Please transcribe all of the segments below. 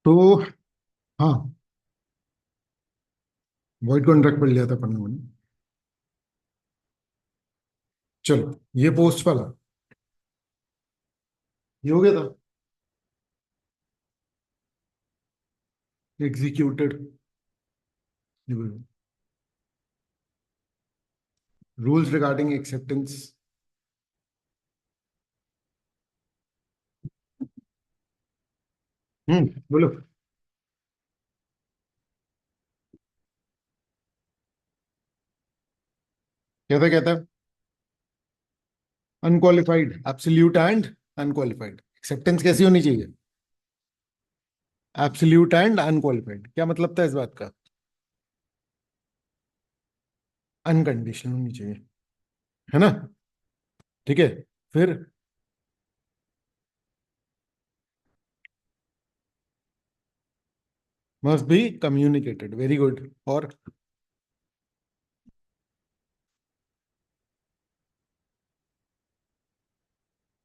तो हाँ, void contract पढ़ लिया था पढ़ने मैंने। चलो, ये पोस्ट वाला ये हो गया था। Executed rules regarding acceptance. बोलो। कहता कहता unqualified, absolute and unqualified acceptance कैसी होनी चाहिए? एब्सोल्यूट एंड अनक्वालिफाइड, क्या मतलब था इस बात का? अनकंडीशनल होनी चाहिए, है ना? ठीक है। फिर must be communicated, very good. और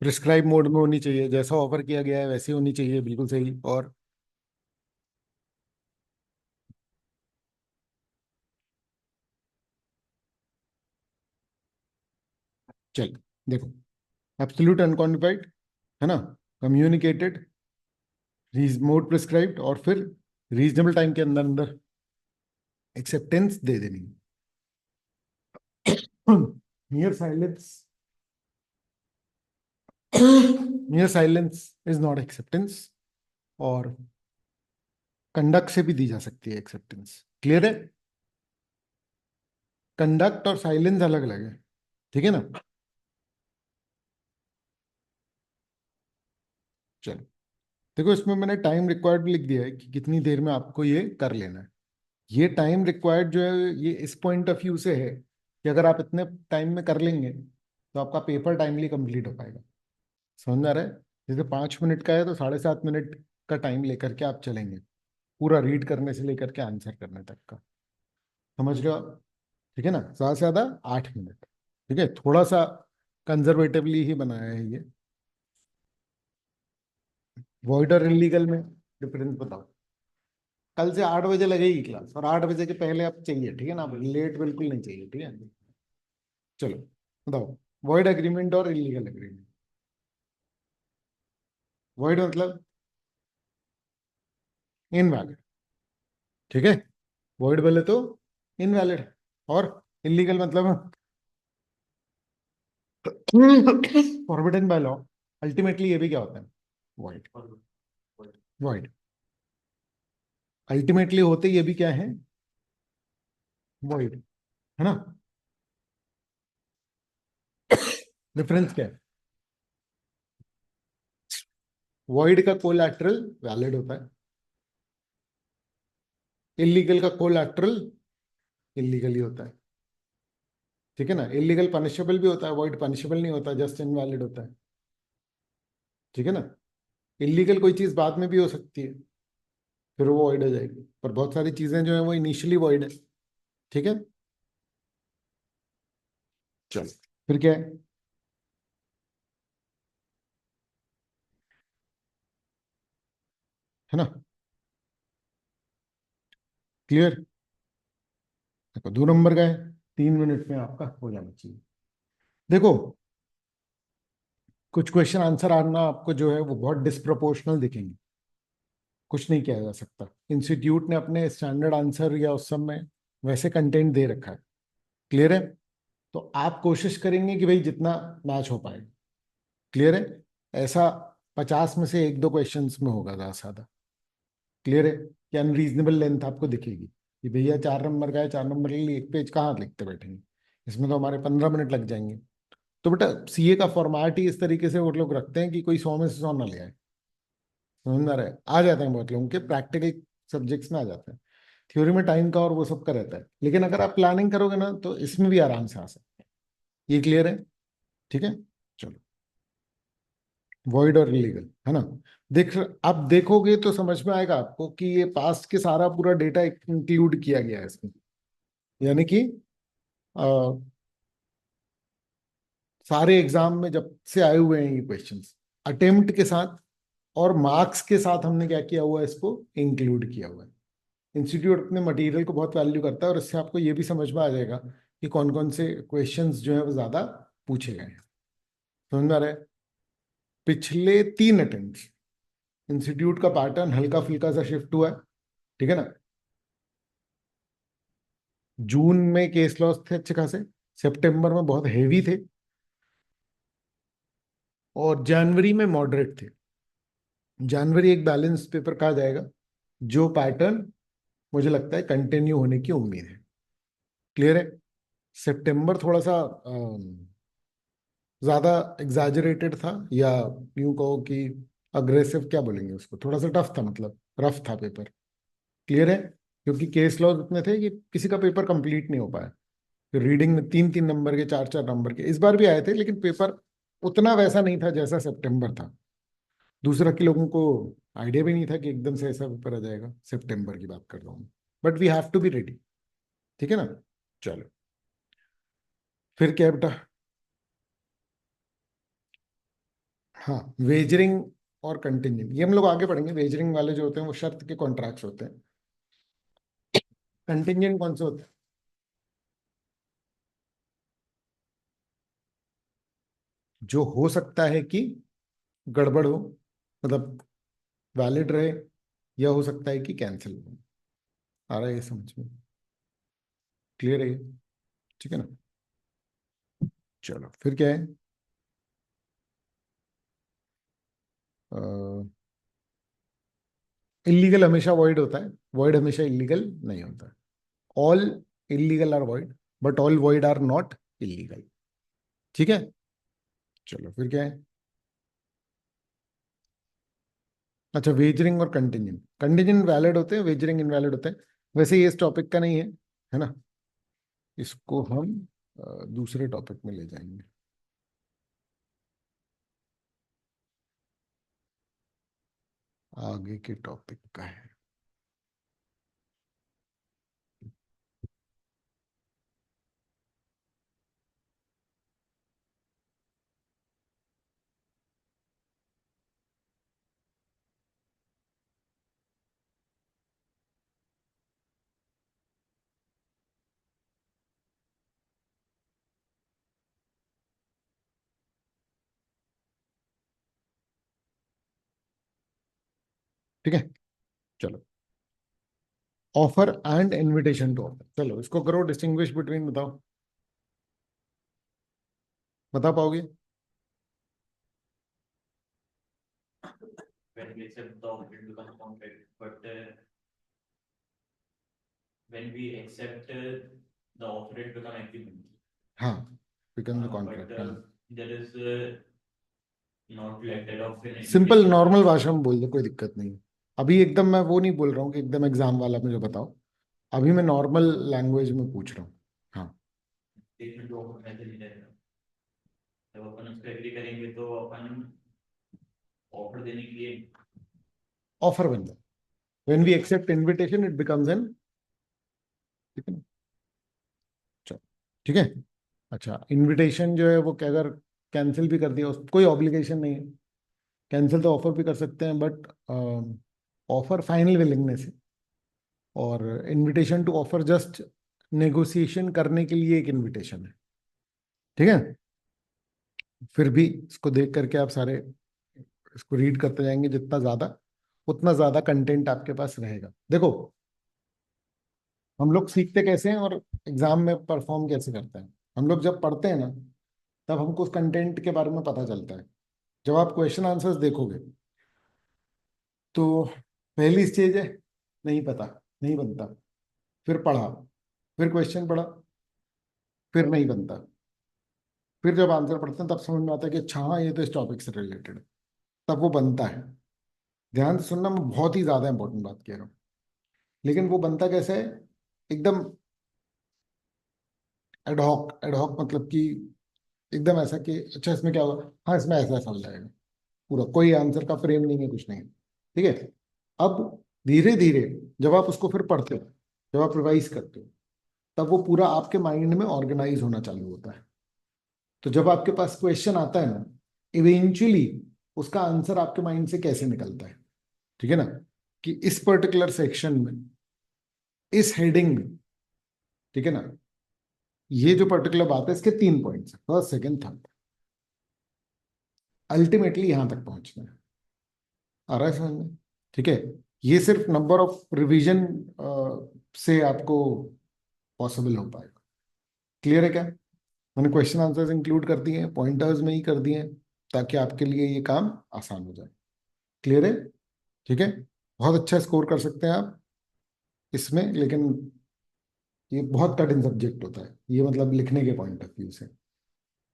प्रिस्क्राइब मोड में होनी चाहिए, जैसा ऑफर किया गया है वैसी होनी चाहिए, बिल्कुल सही। और चल, देखो, एब्सोल्यूट अनक्वालिफाइड, है ना, कम्युनिकेटेड, मोड प्रिस्क्राइब्ड, और फिर रीजनेबल टाइम के अंदर अंदर एक्सेप्टेंस दे देनी। मियर silence, मियर silence is not acceptance. और कंडक्ट से भी दी जा सकती है एक्सेप्टेंस, क्लियर है? कंडक्ट और साइलेंस अलग अलग है, ठीक है ना? चलो, देखो, इसमें मैंने टाइम रिक्वायर्ड लिख दिया है कि कितनी देर में आपको ये कर लेना है। ये टाइम रिक्वायर्ड जो है, ये इस पॉइंट ऑफ व्यू से है कि अगर आप इतने टाइम में कर लेंगे तो आपका पेपर टाइमली कंप्लीट हो पाएगा। समझ में आ रहा है? जैसे 5 मिनट का है तो 7.5 मिनट का टाइम लेकर के आप चलेंगे, पूरा रीड करने से लेकर के आंसर करने तक का। समझ रहे हो आप? ठीक है ना? ज्यादा से ज्यादा 8 मिनट। ठीक है, थोड़ा सा कंजर्वेटिवली ही बनाया है ये। वॉइड और इलीगल में डिफरेंस बताओ। कल से 8 बजे लगेगी क्लास, और 8 बजे के पहले आप चाहिए, ठीक है ना? लेट बिल्कुल नहीं चाहिए, ठीक है? चलो, बताओ। वॉइड एग्रीमेंट और इलीगल एग्रीमेंट। वॉइड मतलब इनवैलिड, ठीक है? वॉइड बोले तो इनवैलिड है। और इलीगल मतलब फॉरबिडन बाय लॉ। अल्टीमेटली ये भी क्या होता है? वॉइड। वॉइड अल्टीमेटली होते ये भी क्या है? वॉइड, है ना? डिफरेंस क्या है? वॉइड का कोलैटरल वैलिड होता है, इलीगल का कोलैटरल इलीगल ही होता है। ठीक है ना? इलीगल पनिशेबल भी होता है, वॉइड पनिशेबल नहीं होता, जस्ट इनवैलिड होता है। ठीक है ना? इलीगल कोई चीज बाद में भी हो सकती है, फिर वो वॉइड हो जाएगी, पर बहुत सारी चीजें जो है वो इनिशियली वॉइड है। ठीक है? चलो, फिर क्या है? है ना? क्लियर? देखो, 2 नंबर का है, 3 मिनट में आपका हो जाना चाहिए। देखो, कुछ क्वेश्चन आंसर आना आपको जो है वो बहुत डिस्प्रोपोर्शनल दिखेंगे, कुछ नहीं किया जा सकता। इंस्टीट्यूट ने अपने स्टैंडर्ड आंसर या उस सब में वैसे कंटेंट दे रखा है। क्लियर है? तो आप कोशिश करेंगे कि भाई जितना मैच हो पाए। क्लियर है? ऐसा 50 में से एक दो क्वेश्चंस में होगा ज्यादा से ज्यादा। क्लियर है? कि अनरीजनेबल लेंथ आपको दिखेगी कि भैया 4 नंबर का है, 4 नंबर के लिए एक पेज कहाँ लिखते बैठेंगे, इसमें तो हमारे 15 मिनट लग जाएंगे। तो बेटा, सीए का फॉर्मेट ही इस तरीके से वो लोग रखते हैं कि कोई 100 में से 100 ना ले आए। समझ में आ रहा है? आ जाते हैं बहुत लोगों के प्रैक्टिकल सब्जेक्ट्स में आ जाते हैं, थ्योरी में टाइम का और वो सब का रहता है, लेकिन अगर आप प्लानिंग करोगे ना तो इसमें भी आराम से आ सकते हैं। ये क्लियर है? ठीक है, चलो। वॉइड और इलीगल, है ना? देख, आप देखोगे तो समझ में आएगा आपको कि ये पास्ट के सारा पूरा डेटा इंक्लूड किया गया है इसमें। यानी कि अ, सारे एग्जाम में जब से आए हुए हैं ये क्वेश्चंस, अटेम्प्ट के साथ और मार्क्स के साथ हमने क्या किया हुआ है, इसको इंक्लूड किया हुआ है। इंस्टीट्यूट अपने मटेरियल को बहुत वैल्यू करता है, और इससे आपको ये भी समझ में आ जाएगा कि कौन कौन से क्वेश्चंस जो है वो ज्यादा पूछे गए हैं। समझ में आ रहा है? पिछले 3 अटेम्प्ट इंस्टीट्यूट का पैटर्न हल्का फुल्का सा शिफ्ट हुआ है, ठीक है ना। जून में केस लॉस थे अच्छे खासे, सितंबर में बहुत हेवी थे, और जनवरी में मॉडरेट थे। जनवरी एक बैलेंस पेपर कहा जाएगा, जो पैटर्न मुझे लगता है कंटिन्यू होने की उम्मीद है। क्लियर है? सितंबर थोड़ा सा ज्यादा एग्जैजरेटेड था, या यूं कहो कि अग्रेसिव, क्या बोलेंगे उसको, थोड़ा सा टफ था, मतलब रफ था पेपर। क्लियर है? क्योंकि केस लॉज इतने थे कि किसी का पेपर कंप्लीट नहीं हो पाया। फिर रीडिंग में 3-3 नंबर के, 4-4 नंबर के इस बार भी आए थे, लेकिन पेपर उतना वैसा नहीं था जैसा सितंबर था। दूसरा कि लोगों को आइडिया भी नहीं था कि एकदम से ऐसा पेपर आ जाएगा। सितंबर की बात कर रहा हूँ, but we have to be ready. ठीक है ना? चलो, फिर क्या है बेटा? हाँ, वेजरिंग और कंटिजेंट, ये हम लोग आगे पढ़ेंगे। वेजरिंग वाले जो होते हैं वो शर्त के कॉन्ट्रैक्ट्स होते हैं। कंटिजेंट कौन से होते हैं? जो हो सकता है कि गड़बड़ हो, मतलब वैलिड रहे, या हो सकता है कि कैंसिल हो। आ रहा है ये समझ में? क्लियर है ये? ठीक है ना? चलो, फिर क्या है? इलीगल हमेशा वॉइड होता है, वॉइड हमेशा इलीगल नहीं होता। All illegal are void, but all void are not illegal. ठीक है? चलो, फिर क्या है? अच्छा, वेजरिंग और कंटिजेंट। कंटिजेंट वैलिड होते हैं, वेजरिंग इनवैलिड होते हैं। वैसे ये इस टॉपिक का नहीं है ना? इसको हम दूसरे टॉपिक में ले जाएंगे। आगे के टॉपिक का है। ठीक है, चलो। Offer and invitation to offer, चलो इसको करो डिस्टिंग्विश बिटवीन, बताओ, बता पाओगे? when we accept the offer, it becomes contract. But when we accept the offer, it becomes agreement. हाँ, बिकम द But कॉन्ट्रैक्ट। हाँ, there is not like that of an simple invitation. Normal भाषा में बोल दो, कोई दिक्कत नहीं। अभी एकदम मैं वो नहीं बोल रहा हूँ कि एकदम एग्जाम वाला मुझे बताओ। अभी मैं नॉर्मल लैंग्वेज में पूछ रहा हूँ। हाँ, Statement to offer मैसेज नहीं रहेगा। जब अपन उस पर एग्री करेंगे तो अपन ऑफर देने के लिए ऑफर बन जाए। When we accept invitation it becomes an. ठीक है ना? चलो, ठीक है। अच्छा, इनविटेशन जो है वो क्या, अगर कैंसिल भी कर दिया, उस कोई ऑब्लिगेशन नहीं है। कैंसिल तो ऑफर भी कर सकते हैं, बट ऑफर फाइनल विलिंगनेस है, और invitation to offer just negotiation करने के लिए एक इनविटेशन है। ठीक है? फिर भी इसको देख करके आप सारे इसको रीड करते जाएंगे, जितना ज्यादा उतना ज्यादा कंटेंट आपके पास रहेगा। देखो, हम लोग सीखते कैसे हैं और एग्जाम में परफॉर्म कैसे करते हैं। हम लोग जब पढ़ते हैं ना, तब हमको उस कंटेंट के बारे में पता चलता है। जब आप क्वेश्चन आंसर्स देखोगे, तो पहली स्टेज है नहीं पता, नहीं बनता। फिर पढ़ा, फिर क्वेश्चन पढ़ा, फिर नहीं बनता। फिर जब आंसर पढ़ते हैं तब समझ में आता है कि अच्छा हाँ, ये तो इस टॉपिक से रिलेटेड है। तब वो बनता है। ध्यान से सुनना, मैं बहुत ही ज्यादा इंपॉर्टेंट बात कह रहा हूँ। लेकिन वो बनता कैसे है? एकदम एडहॉक। एडहॉक मतलब कि एकदम ऐसा कि अच्छा इसमें क्या होगा, हाँ इसमें ऐसा ऐसा हो जाएगा। पूरा कोई आंसर का फ्रेम नहीं है, कुछ नहीं है। ठीक है? अब धीरे धीरे जब आप उसको फिर पढ़ते हो, जब आप रिवाइज करते हो, तब वो पूरा आपके माइंड में ऑर्गेनाइज होना चालू होता है। तो जब आपके पास क्वेश्चन आता है ना, इवेंचुअली उसका आंसर आपके माइंड से कैसे निकलता है, ठीक है ना, कि इस पर्टिकुलर सेक्शन में, इस हेडिंग में, ठीक है ना, ये जो पर्टिकुलर बात है इसके 3 पॉइंट्स है, फर्स्ट सेकंड थर्ड, अल्टीमेटली यहां तक पहुंचना है। आ रहा है समझ में? ठीक है, ये सिर्फ नंबर ऑफ रिवीजन से आपको पॉसिबल हो पाएगा। क्लियर है क्या? मैंने क्वेश्चन आंसर्स इंक्लूड कर दिए हैं, पॉइंटर्स में ही कर दिए हैं, ताकि आपके लिए ये काम आसान हो जाए। क्लियर है? ठीक है, बहुत अच्छा स्कोर कर सकते हैं आप इसमें, लेकिन ये बहुत कठिन सब्जेक्ट होता है ये, मतलब लिखने के पॉइंट ऑफ व्यू से।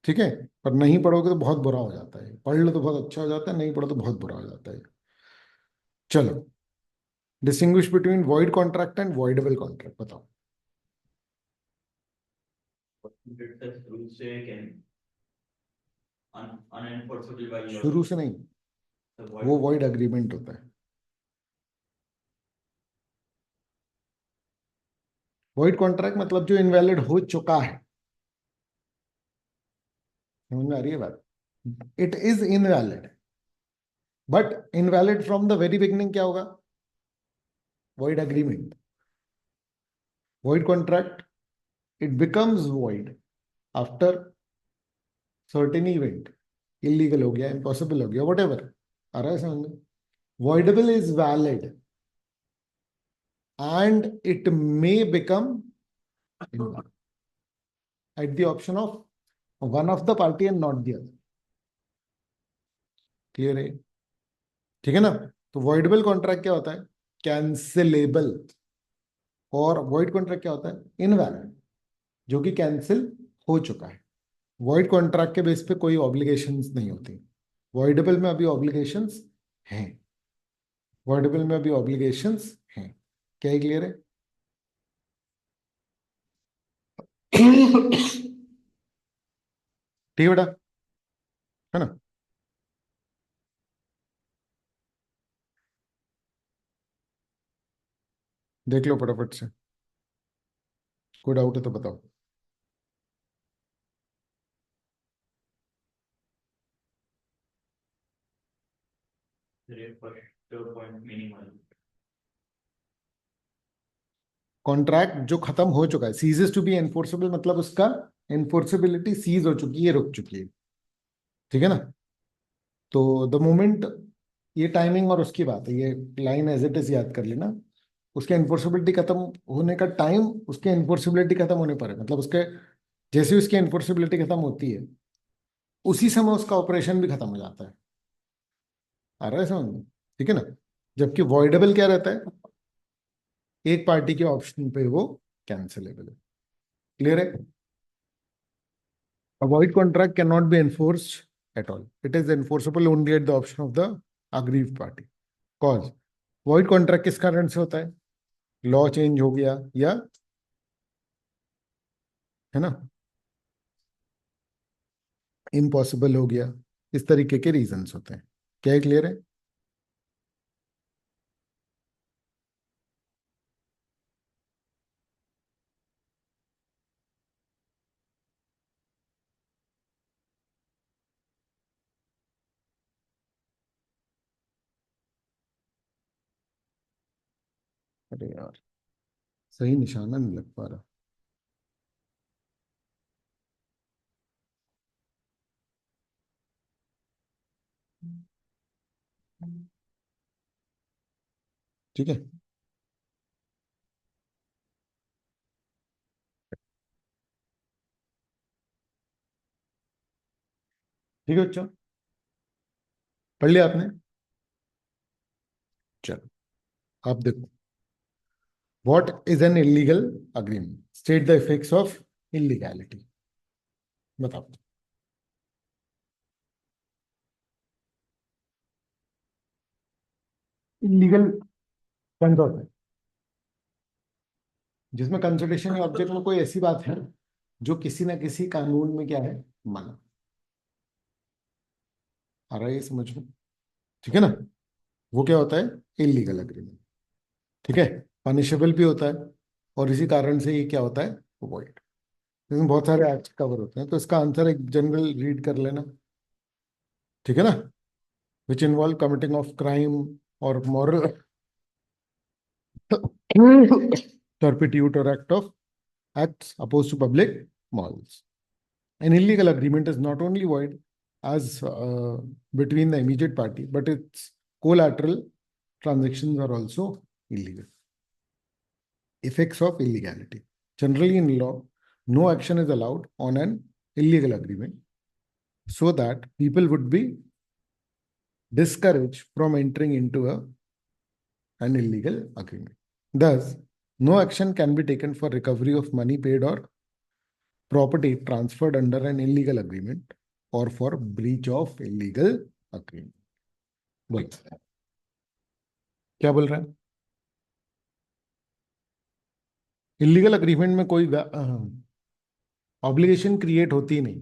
ठीक है, पर नहीं पढ़ोगे तो बहुत बुरा हो जाता है, पढ़ लो तो बहुत अच्छा हो जाता है, नहीं पढ़ो तो बहुत बुरा हो जाता है। चलो, distinguish between void contract and voidable contract बताओ। शुरू से कैन unenforceable by your शुरू से नहीं, the वो void वॉइड अग्रीमेंट होता है। वॉइड कॉन्ट्रैक्ट मतलब जो इनवैलिड हो चुका है। समझ में आ रही है बात? It is invalid, but invalid from the very beginning क्या होगा? Void agreement. Void contract, it becomes void after certain event, illegal हो गया, इम्पॉसिबल हो गया, वट एवर। आ रहा है समझ में? Voidable is valid and it may become at the option of one of the party and not the other. Clear है? ठीक है ना? तो वॉइडेबल कॉन्ट्रैक्ट क्या होता है? कैंसिलेबल। और वॉइड कॉन्ट्रैक्ट क्या होता है? इनवैलिड, जो कि कैंसिल हो चुका है। वॉइड कॉन्ट्रैक्ट के बेस पे कोई ऑब्लिगेशंस नहीं होती, वॉइडेबल में अभी ऑब्लिगेशंस हैं। वॉइडेबल में अभी ऑब्लिगेशंस हैं। क्या ये क्लियर है? ठीक है बेटा, है ना? देख लो फटाफट से, कोई डाउट है तो बताओ। first point meaning वाला कॉन्ट्रैक्ट जो खत्म हो चुका है, सीजेस टू बी एनफोर्सेबल, मतलब उसका एनफोर्सेबिलिटी सीज हो चुकी है, रुक चुकी है। ठीक है ना? तो द मोमेंट, ये टाइमिंग और उसकी बात है, ये लाइन एज इट इज याद कर लेना। उसके एनफोर्सेबिलिटी खत्म होने का टाइम उसके एनफोर्सेबिलिटी खत्म होने पर है, मतलब उसके जैसे उसकी एनफोर्सेबिलिटी खत्म होती है उसी समय उसका ऑपरेशन भी खत्म हो जाता है। आ रहा है समझ में? ठीक है ना? जबकि वॉइडेबल क्या रहता है? एक पार्टी के ऑप्शन पे वो कैंसिलेबल है। क्लियर है? A void contract cannot be enforced at all. It is enforceable only at the option of the aggrieved party. Cause void contract किस कारण से होता है? लॉ चेंज हो गया, या है ना, इम्पॉसिबल हो गया, इस तरीके के रीजंस होते हैं। क्या क्लियर है? अरे यार, सही निशाना नहीं लग पा रहा। ठीक है, ठीक है बच्चों, पढ़ लिया आपने? चलो, आप देखो, what is an illegal agreement, state the effects of illegality. बताओ। इलीगल कौन सा होता है? जिसमें कंसल्टेशन या ऑब्जेक्ट में कोई ऐसी बात है जो किसी ना किसी कानून में क्या है, मना। आ रहा है ये समझ में? ठीक है ना? वो क्या होता है? Illegal agreement. ठीक है, पनिशेबल भी होता है, और इसी कारण से ये क्या होता है? वॉइड। इसमें बहुत सारे एक्ट कवर होते हैं, तो इसका आंसर एक जनरल रीड कर लेना। ठीक है ना? which involve committing of crime or moral turpitude or act of acts opposed to public morals. An illegal agreement is not only void as between the immediate party, but its collateral transactions are also illegal. Effects of illegality. Generally, in law, no action is allowed on an illegal agreement, so that people would be discouraged from entering into an illegal agreement. Thus, no action can be taken for recovery of money paid or property transferred under an illegal agreement or for breach of illegal agreement. बोल क्या बोल रहा है? Illegal agreement में कोई obligation create होती ही नहीं,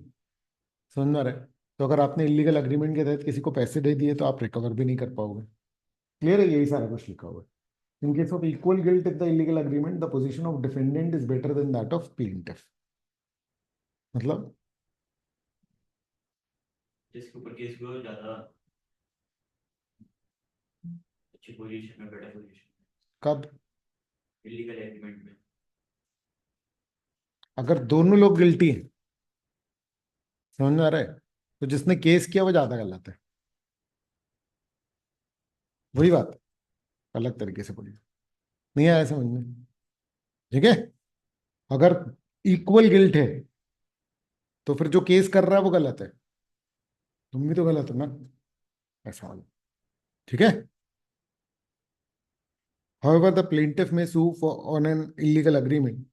समझ में आ रहा है? तो अगर आपने इलीगल अग्रीमेंट के तहत किसी को पैसे दे दिए तो आप रिकवर भी नहीं कर पाओगे। क्लियर है? यही सारा कुछ लिखा हुआ है। In case of equal guilt in the illegal agreement the position of defendant is better than that of plaintiff. मतलब जिसके ऊपर केस हुआ वो ज्यादा अच्छी पोजीशन में, बेटर पोजीशन कब? में इलीगल एग्रीमेंट में। अगर दोनों लोग गिल्टी हैं, समझ में आ रहा है, तो जिसने केस किया वो ज्यादा गलत है। वही बात अलग तरीके से बोली, नहीं आया समझ में? ठीक है? अगर इक्वल गिल्ट है तो फिर जो केस कर रहा है वो गलत है, तुम भी तो गलत हो ना, ऐसा वाला। ठीक है? However, the plaintiff may sue on an illegal agreement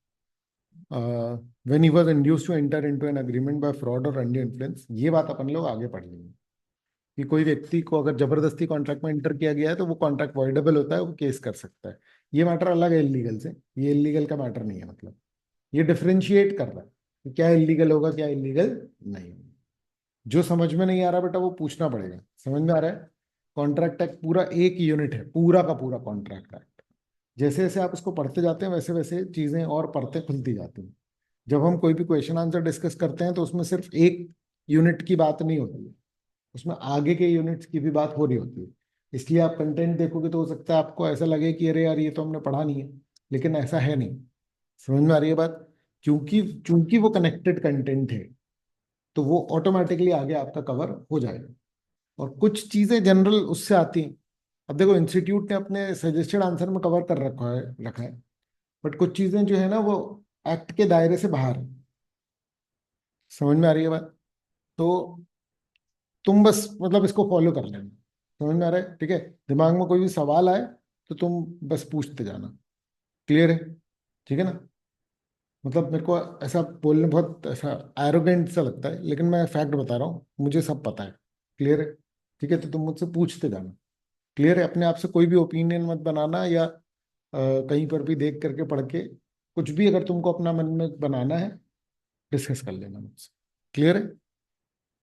when he was induced to enter into an agreement by fraud or undue influence. ये बात अपन लोग आगे पढ़ लेंगे कि कोई व्यक्ति को अगर जबरदस्ती कॉन्ट्रैक्ट में एंटर किया गया है तो वो कॉन्ट्रैक्ट वॉइडेबल होता है, वो केस कर सकता है। ये मैटर अलग है इलीगल से, ये इलीगल का मैटर नहीं है। मतलब ये डिफरेंशिएट कर रहा है कि क्या इलीगल होगा क्या इलीगल नहीं। जो समझ में नहीं आ रहा बेटा वो पूछना पड़ेगा। समझ में आ रहा है? कॉन्ट्रैक्ट एक्ट पूरा एक यूनिट है, पूरा का पूरा कॉन्ट्रैक्ट एक्ट। जैसे जैसे आप उसको पढ़ते जाते हैं वैसे वैसे चीजें और पढ़ते खुलती जाती हैं। जब हम कोई भी क्वेश्चन आंसर डिस्कस करते हैं तो उसमें सिर्फ एक यूनिट की बात नहीं होती है, उसमें आगे के यूनिट्स की भी बात हो रही होती है। इसलिए आप कंटेंट देखोगे तो हो सकता है आपको ऐसा लगे कि अरे यार ये तो हमने पढ़ा नहीं है, लेकिन ऐसा है नहीं। समझ में आ रही है बात? क्योंकि चूंकि वो कनेक्टेड कंटेंट है तो वो ऑटोमेटिकली आगे आपका कवर हो जाएगा। और कुछ चीजें जनरल उससे आती हैं। अब देखो इंस्टीट्यूट ने अपने सजेस्टेड आंसर में कवर कर रखा है, बट कुछ चीजें जो है ना वो एक्ट के दायरे से बाहर है। समझ में आ रही है बात? तो तुम बस मतलब इसको फॉलो कर लेना। समझ में आ रहा है? ठीक है? दिमाग में कोई भी सवाल आए तो तुम बस पूछते जाना। क्लियर है? ठीक है ना? मतलब मेरे को ऐसा बोलने बहुत ऐसा एरोगेंट सा लगता है, लेकिन मैं फैक्ट बता रहा हूँ, मुझे सब पता है। क्लियर है? ठीक है? तो तुम मुझसे पूछते जाना। क्लियर है? अपने आप से कोई भी ओपिनियन मत बनाना, या कहीं पर भी देख करके पढ़ के कुछ भी अगर तुमको अपना मन में बनाना है डिस्कस कर लेना मुझसे। क्लियर है?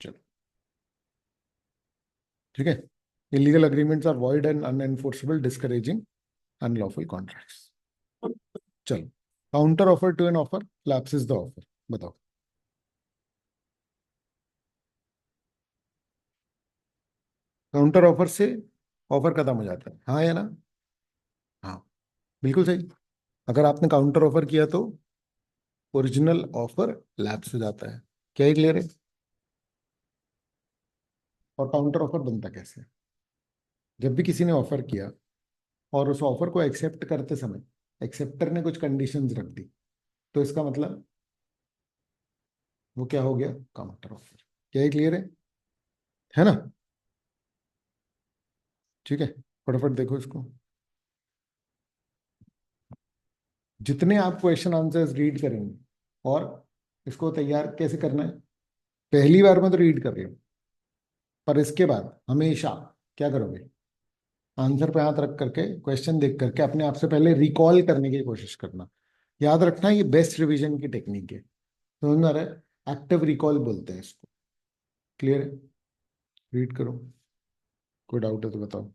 चलो ठीक है। Illegal agreements are void and unenforceable discouraging unlawful contracts. चलो, counter offer to an offer lapses the offer. बताओ। काउंटर ऑफर से ऑफर खत्म हो जाता है, हाँ या ना? हाँ, बिल्कुल सही। अगर आपने काउंटर ऑफर किया तो ओरिजिनल ऑफर लैप्स हो जाता है। क्या ही क्लियर है? और काउंटर ऑफर बनता कैसे है? जब भी किसी ने ऑफर किया और उस ऑफर को एक्सेप्ट करते समय एक्सेप्टर ने कुछ कंडीशंस रख दी, तो इसका मतलब वो क्या हो गया? Counter offer. क्या ही क्लियर है ना? ठीक है, फटाफट देखो इसको। जितने आप क्वेश्चन आंसर्स रीड करेंगे, और इसको तैयार कैसे करना है, पहली बार में तो रीड कर लो, पर इसके बाद हमेशा क्या करोगे? आंसर पे हाथ रख करके क्वेश्चन देख करके अपने आप से पहले रिकॉल करने की कोशिश करना। याद रखना ये बेस्ट रिवीजन की टेक्निक है। समझ में आ रहा है? एक्टिव रिकॉल बोलते हैं इसको। क्लियर है? रीड करो, कोई डाउट है तो बताओ।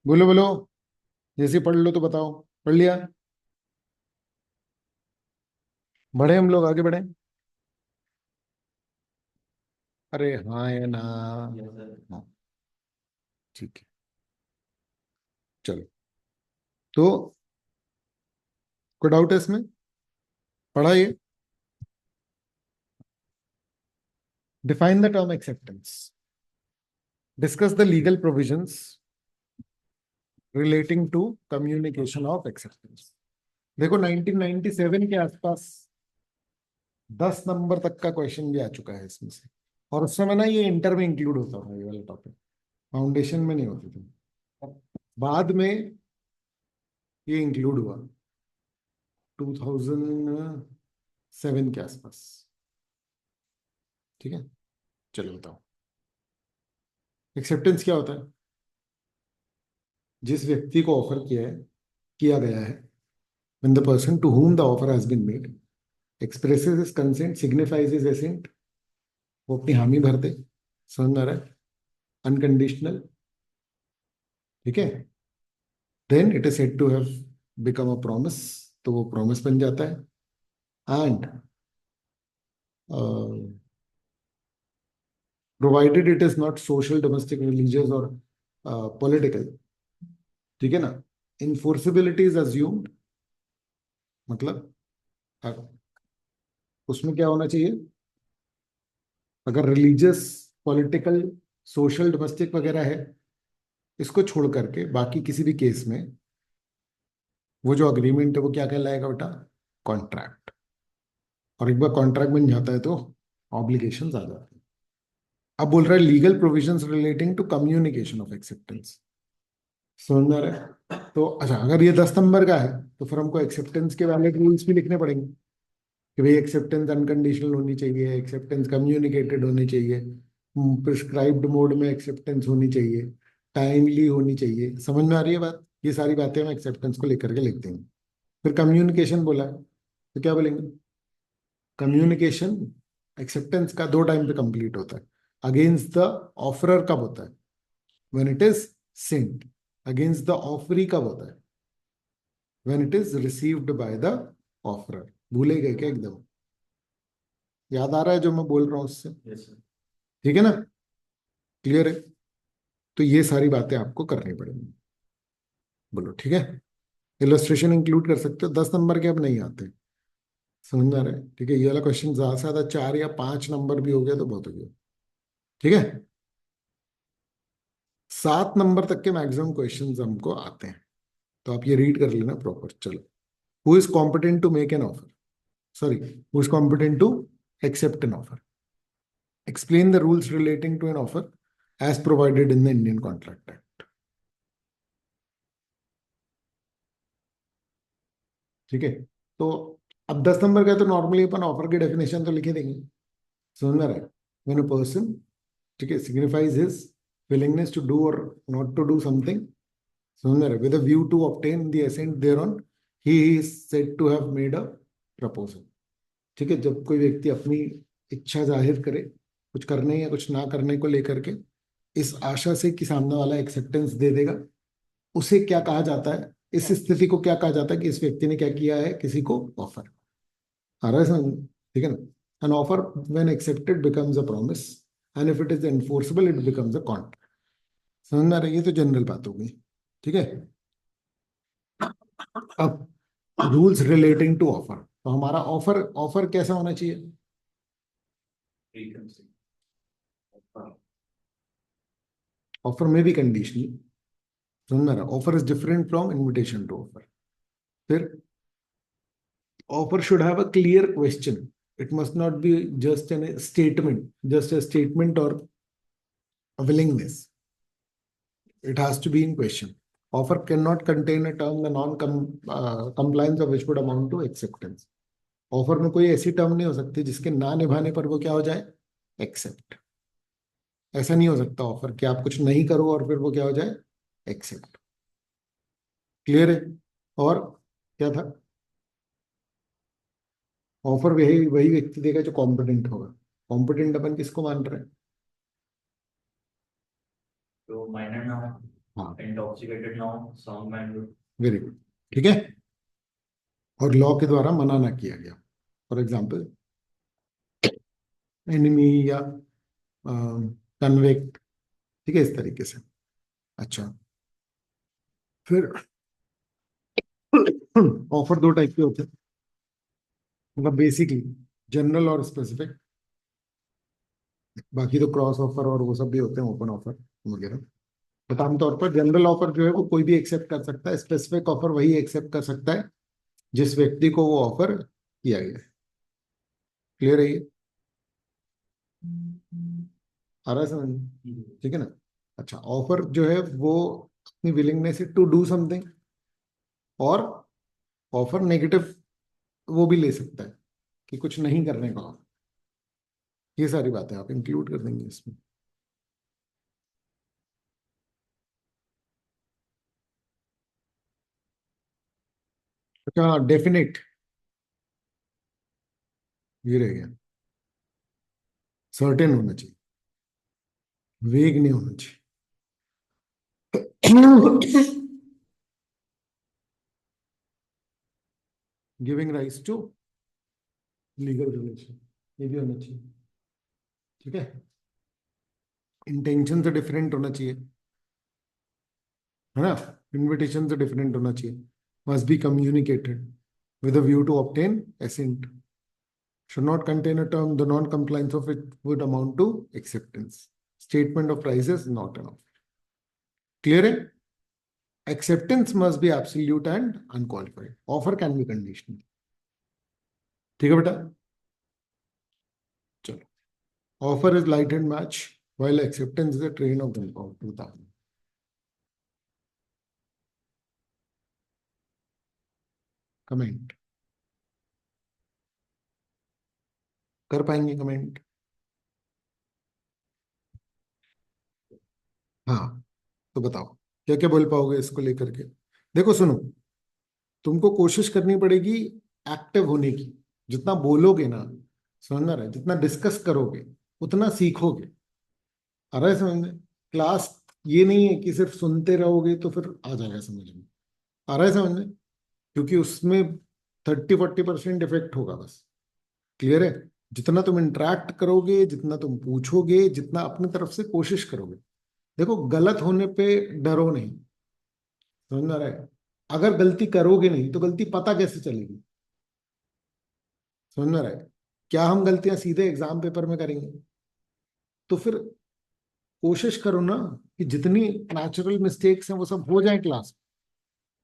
बोलो बोलो, जैसे पढ़ लो तो बताओ। पढ़ लिया? बढ़े हम लोग, आगे बढ़े। अरे हाँ या ना? Yes sir. हाँ, ठीक है, चलो। तो कोई डाउट है इसमें? पढ़ा ये? Define the term acceptance, discuss the legal provisions relating to communication of acceptance. देखो 1997 के आसपास 10 नंबर तक का क्वेश्चन भी आ चुका है इसमें से, और उस समय ना ये इंटर में इंक्लूड होता था, ये वाला टॉपिक फाउंडेशन में नहीं होते थे। बाद में ये इंक्लूड हुआ 2007 के आसपास। ठीक है, चलो बताओ एक्सेप्टेंस क्या होता है। जिस व्यक्ति को ऑफर किया गया है, when the person to whom the offer has been made expresses his consent, signifies his assent, वो अपनी हामी भर दे। समझ में आ रहा है? अनकंडीशनल। ठीक है, then it is said to have become a promise, तो वो प्रॉमिस बन जाता है। And provided it is not social, domestic, religious और पॉलिटिकल। ठीक है ना? इन्फोर्सिबिलिटी इज अज्यूम्ड, मतलब अ, उसमें क्या होना चाहिए, अगर रिलीजियस, पॉलिटिकल, सोशल, डोमेस्टिक वगैरह है, इसको छोड़ करके बाकी किसी भी केस में वो जो अग्रीमेंट है वो क्या कहलाएगा बेटा? कॉन्ट्रैक्ट। और एक बार कॉन्ट्रैक्ट बन जाता है तो ऑब्लिगेशंस आ जाते हैं। अब बोल रहा है legal provisions relating to communication of acceptance. समझ में आ रहा है? तो अच्छा, अगर ये 10 नंबर का है तो फिर हमको एक्सेप्टेंस के वैलिड रूल्स भी लिखने पड़ेंगे कि भाई एक्सेप्टेंस अनकंडीशनल होनी चाहिए, एक्सेप्टेंस कम्युनिकेटेड होनी चाहिए, प्रिस्क्राइब्ड मोड में एक्सेप्टेंस होनी चाहिए, टाइमली होनी चाहिए। समझ में आ रही है बात? ये सारी बातें हम एक्सेप्टेंस को लेकर के लिखते हैं। फिर कम्युनिकेशन बोला है तो क्या बोलेंगे? कम्युनिकेशन एक्सेप्टेंस का 2 टाइम पे कंप्लीट होता है। अगेंस्ट द ऑफरर कब होता है? When it is sent. Against the offeree कब होता है? When it is received by the offerer. भूले गए क्या एकदम? याद आ रहा है जो मैं बोल रहा हूँ उससे? Yes sir. ठीक है ना? क्लियर है? तो ये सारी बातें आपको करनी पड़ेंगी। बोलो ठीक है। इलस्ट्रेशन इंक्लूड कर सकते हो, 10 नंबर के अब नहीं आते। समझ में आ रहा है? ठीक है, ये वाला क्वेश्चन ज्यादा से ज्यादा 4 या 5 नंबर भी हो गया तो बहुत हो गया। ठीक है, 7 नंबर तक के मैक्सिमम क्वेश्चंस हमको आते हैं, तो आप ये रीड कर लेना प्रॉपर। चलो, who is competent to make an offer, sorry, who is competent to accept an offer, explain the rules relating to an offer as provided in the Indian contract act. ठीक है, तो अब 10 number का तो normally अपन offer की definition तो लिखे देंगे। समझ में आ रहा है? व्हेन अ पर्सन, ठीक है, signifies his willingness to do और नॉट टू डू समथिंग, समझ में आ रहा है, with a view to obtain the assent thereon, he is said to have made a proposal. ठीक है, जब कोई व्यक्ति अपनी इच्छा जाहिर करे कुछ करने या कुछ ना करने को लेकर के, इस आशा से कि सामने वाला एक्सेप्टेंस दे देगा, उसे क्या कहा जाता है? इस स्थिति को क्या कहा जाता है कि इस व्यक्ति ने क्या किया है? किसी को ऑफर। आ रहा है समझ? ठीक है ना? An offer when accepted becomes a promise, and if it is enforceable it becomes a contract. समझ में आ रही है? ये तो जनरल बात होगी। ठीक है, अब रूल्स रिलेटिंग टू ऑफर, तो हमारा ऑफर ऑफर कैसा होना चाहिए? Free consent. ऑफर में भी कंडीशनल। समझ में आ रहा? Offer is different from invitation to offer. फिर offer should have a clear question, it must not be just an statement, just a statement or a willingness. It has to be in question. Offer cannot contain a term the compliance of which would amount to acceptance. Offer में कोई ऐसी term नहीं हो सकती जिसके ना निभाने पर वो क्या हो जाए? एक्सेप्ट। ऐसा नहीं हो सकता ऑफर कि आप कुछ नहीं करो और फिर वो क्या हो जाए? एक्सेप्ट। क्लियर है? और क्या था? ऑफर वही वही व्यक्ति देगा जो कॉम्पिटेंट होगा। कॉम्पिटेंट अपन किसको मान रहे हैं? तो माइनर ना हो। हाँ, Intoxicated now, sound mind good. Very good, ठीक है। और लॉ के द्वारा मना ना किया गया, फॉर एग्जाम्पल एनिमी या कन्वेक्ट, ठीक है, इस तरीके से। अच्छा, फिर ऑफर दो टाइप के होते हैं, मतलब बेसिकली जनरल और स्पेसिफिक। बाकी तो क्रॉस ऑफर और वो सब भी होते हैं, ओपन ऑफर वगैरह। बट आमतौर पर जनरल ऑफर जो है वो कोई भी एक्सेप्ट कर सकता है, स्पेसिफिक ऑफर वही एक्सेप्ट कर सकता है जिस व्यक्ति को वो ऑफर किया गया है। क्लियर है ये? आ रहा है समझ में? ठीक है ना। अच्छा, ऑफर जो है वो अपनी विलिंगनेस टू डू समथिंग, और ऑफर नेगेटिव वो भी ले सकता है कि कुछ नहीं करने का। ये सारी बातें आप इंक्लूड कर देंगे इसमें। अच्छा, डेफिनेट ये रह गया, सर्टेन होना चाहिए, वेग नहीं होना चाहिए। Giving rise to legal relation, ये भी होना चाहिए, ठीक है। इंटेंशन से डिफरेंट होना चाहिए, है ना। इनविटेशन से डिफरेंट होना चाहिए। Must be communicated with a view to obtain assent. Should not contain a term the non-compliance of it would amount to acceptance. Statement of prices not enough. Clear है? Acceptance must be absolute and unqualified. Offer can be conditional. ठीक है बेटा, चलो। Offer is light and match while acceptance is a train of gunpowder. Comment कर पाएंगे comment? हाँ, तो बताओ क्या क्या बोल पाओगे इसको लेकर के। देखो सुनो, तुमको कोशिश करनी पड़ेगी एक्टिव होने की। जितना बोलोगे ना, समझ में आ रहा है, जितना डिस्कस करोगे उतना सीखोगे। आ रहा है समझ में? क्लास ये नहीं है कि सिर्फ सुनते रहोगे तो फिर आ जाएगा समझ में। आ रहा है समझ में? क्योंकि उसमें 30-40% इफेक्ट होगा बस। क्लियर है? जितना तुम इंटरेक्ट करोगे, जितना तुम पूछोगे, जितना अपनी तरफ से कोशिश करोगे। देखो, गलत होने पे डरो नहीं, समझ में आ रहा है? अगर गलती करोगे नहीं तो गलती पता कैसे चलेगी? समझ में आ रहा है? क्या हम गलतियां सीधे एग्जाम पेपर में करेंगे? तो फिर कोशिश करो ना कि जितनी नेचुरल मिस्टेक्स हैं वो सब हो जाए क्लास में,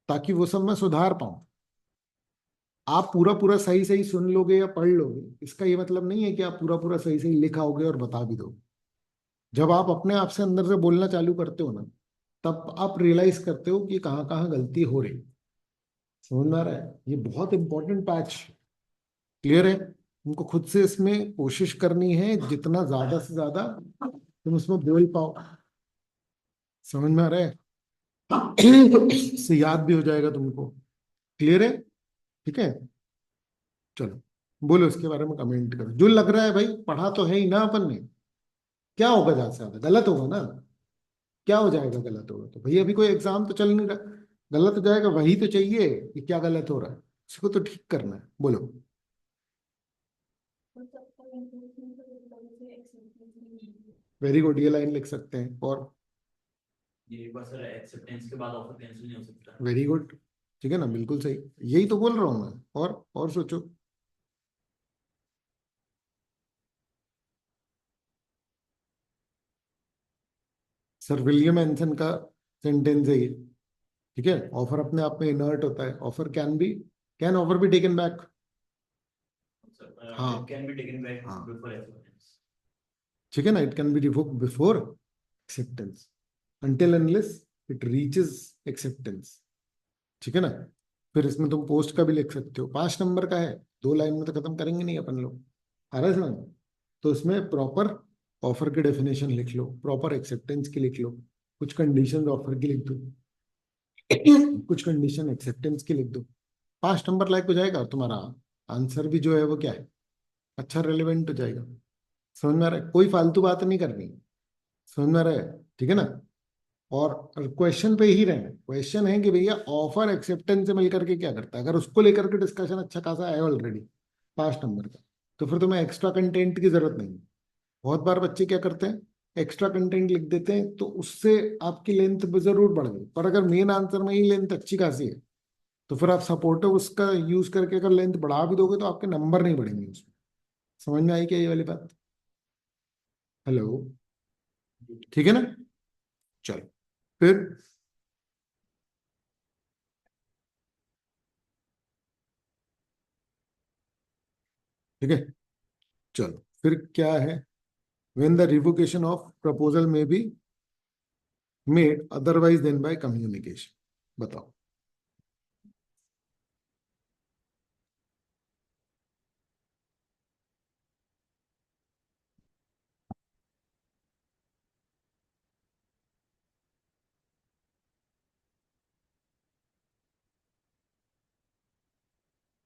ताकि वो सब मैं सुधार पाऊं। आप पूरा पूरा सही सही सुन लोगे या पढ़ लोगे, इसका ये मतलब नहीं है कि आप पूरा पूरा सही सही लिखाओगे और बता भी दोगे। जब आप अपने आप से अंदर से बोलना चालू करते हो ना, तब आप रियलाइज करते हो कि कहाँ कहाँ गलती हो रही। समझ में आ रहा है? ये बहुत इंपॉर्टेंट पैच। क्लियर है? तुमको खुद से इसमें कोशिश करनी है, जितना ज्यादा से ज्यादा तुम उसमें बोल पाओ। समझ में आ रहा है? इससे याद भी हो जाएगा तुमको। क्लियर है? ठीक है, चलो। बोलो इसके बारे में, कमेंट करो जो लग रहा है। भाई पढ़ा तो है ही ना अपन ने, क्या होगा ज्यादा से ज्यादा? गलत होगा ना? क्या हो जाएगा गलत होगा तो? भाई अभी कोई एग्जाम तो चल नहीं रहा, गलत हो जाएगा। वही तो चाहिए कि क्या गलत हो रहा है, इसको तो ठीक करना है। बोलो। वेरी गुड, ये लाइन लिख सकते हैं। और ये एक बार सर एक्सेप्टेंस के बाद ऑफर कैंसिल नहीं हो सकता। वेरी गुड, ठीक है ना, बिल्कुल सही। यही तो बोल रहा हूँ मैं। और सोचो। सर विलियम एंसन का सेंटेंस है ये, ठीक है। ऑफर अपने आप में इनर्ट होता है। Offer can offer be taken back. Sir it हाँ, कैन बी टेकन बैक हाँ, बिफोर एक्सेप्टेंस। ठीक है ना। It can be revoked before acceptance until unless it reaches acceptance, ठीक है ना। फिर इसमें तुम पोस्ट का भी लिख सकते हो, 5 नंबर का है, 2 लाइन में तो खत्म करेंगे नहीं अपन लोग। आ रहा है समझ? तो इसमें प्रॉपर ऑफर की डेफिनेशन लिख लो, प्रॉपर एक्सेप्टेंस की लिख लो, कुछ कंडीशन ऑफर की लिख दो, कुछ कंडीशन एक्सेप्टेंस की लिख दो। 5 नंबर लायक हो जाएगा, और तुम्हारा आंसर भी जो है वो क्या है, अच्छा रेलिवेंट हो जाएगा। समझ में आ रहा है? कोई फालतू बात नहीं करनी। समझ में आ रहा है? ठीक है ना। और क्वेश्चन पे ही रहना। क्वेश्चन है कि भैया ऑफर एक्सेप्टेंस से मिलकर के क्या करता है। अगर उसको लेकर के डिस्कशन अच्छा खासा है ऑलरेडी 5 नंबर का, तो फिर तुम्हें एक्स्ट्रा कंटेंट की जरूरत नहीं है। बहुत बार बच्चे क्या करते हैं, एक्स्ट्रा कंटेंट लिख देते हैं, तो उससे आपकी लेंथ जरूर बढ़ गई, पर अगर मेन आंसर में ही लेंथ अच्छी खासी है, तो फिर आप सपोर्टिव उसका यूज करके अगर लेंथ बढ़ा भी दोगे तो आपके नंबर नहीं बढ़ेंगे उसमें। समझ में आई क्या ये वाली बात? हेलो, ठीक है ना? चलो फिर, ठीक है, चलो फिर क्या है, when the revocation of proposal may be made otherwise than by communication। बताओ।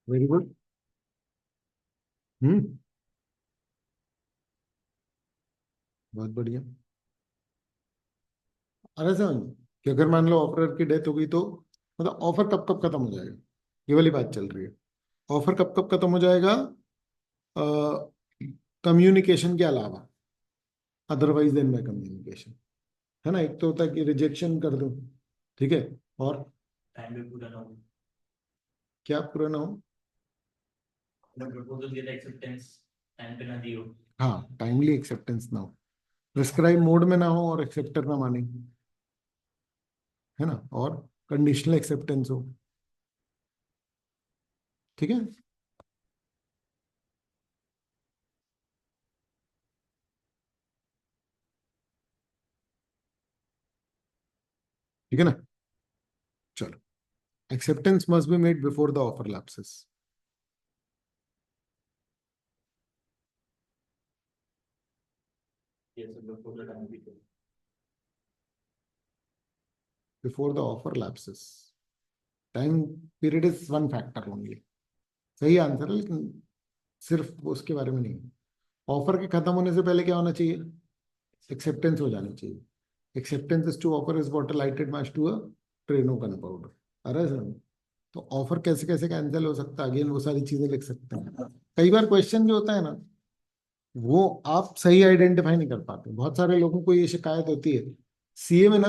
Very good. हम्म, बहुत बढ़िया। अरे समझ कि अगर मान लो ऑफर की डेथ हो गई, तो मतलब ऑफर कब कब खत्म हो जाएगा, ये वाली बात चल रही है। ऑफर कब कब खत्म हो जाएगा, कम्युनिकेशन के अलावा, अदरवाइज देन बाय कम्युनिकेशन, है ना। एक तो होता है कि रिजेक्शन कर दो, ठीक है, और टाइम पे पूरा ना हो, क्या पूरा ना हो। प्रपोजल दिया था एक्सेप्टेंस टाइम पे ना दियो। हाँ, टाइमली एक्सेप्टेंस ना हो, प्रिस्क्राइब मोड में ना हो और एक्सेप्टर ना माने, है ना, और कंडीशनल एक्सेप्टेंस हो, ठीक है। ठीक है ना, चलो। Acceptance must be made before the offer lapses. ये सब लोग पूरा टाइम भी तो before the offer lapses, time period is one factor only. सही आंसर है, लेकिन सिर्फ उसके बारे में नहीं है। ऑफर के खत्म होने से पहले क्या होना चाहिए, एक्सेप्टेंस हो जानी चाहिए। Acceptance is to offer is water lighted match to a train of gunpowder. अरे सर, तो ऑफर कैसे कैसे कैंसिल हो सकता है, अगेन वो सारी चीजें लिख सकते हैं। कई बार क्वेश्चन जो होता है ना, वो आप सही आइडेंटिफाई नहीं कर पाते। बहुत सारे लोगों को ये शिकायत होती है, सीए में ना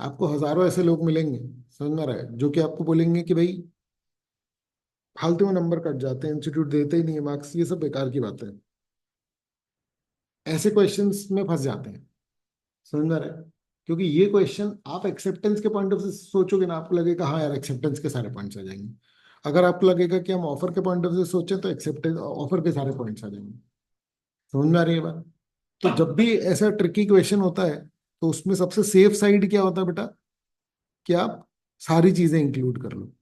आपको हजारों ऐसे लोग मिलेंगे, समझ में रहा है, जो कि आपको बोलेंगे कि भाई फालतू में नंबर कट जाते हैं, इंस्टीट्यूट देते ही नहीं है मार्क्स, ये सब बेकार की बात है। ऐसे क्वेश्चंस में फंस जाते हैं, समझ में रहा है। क्योंकि ये क्वेश्चन आप एक्सेप्टेंस के पॉइंट ऑफ से सोचोगे ना, आपको लगेगा हाँ यार एक्सेप्टेंस के सारे पॉइंट्स आ जाएंगे। अगर आपको लगेगा कि हम ऑफर के पॉइंट ऑफ से सोचें, तो एक्सेप्टेंस ऑफर के सारे पॉइंट्स आ जाएंगे। समझ में आ रही है बात? तो जब भी ऐसा ट्रिकी क्वेश्चन होता है, तो उसमें सबसे सेफ साइड क्या होता है बेटा, कि आप सारी चीजें इंक्लूड कर लो।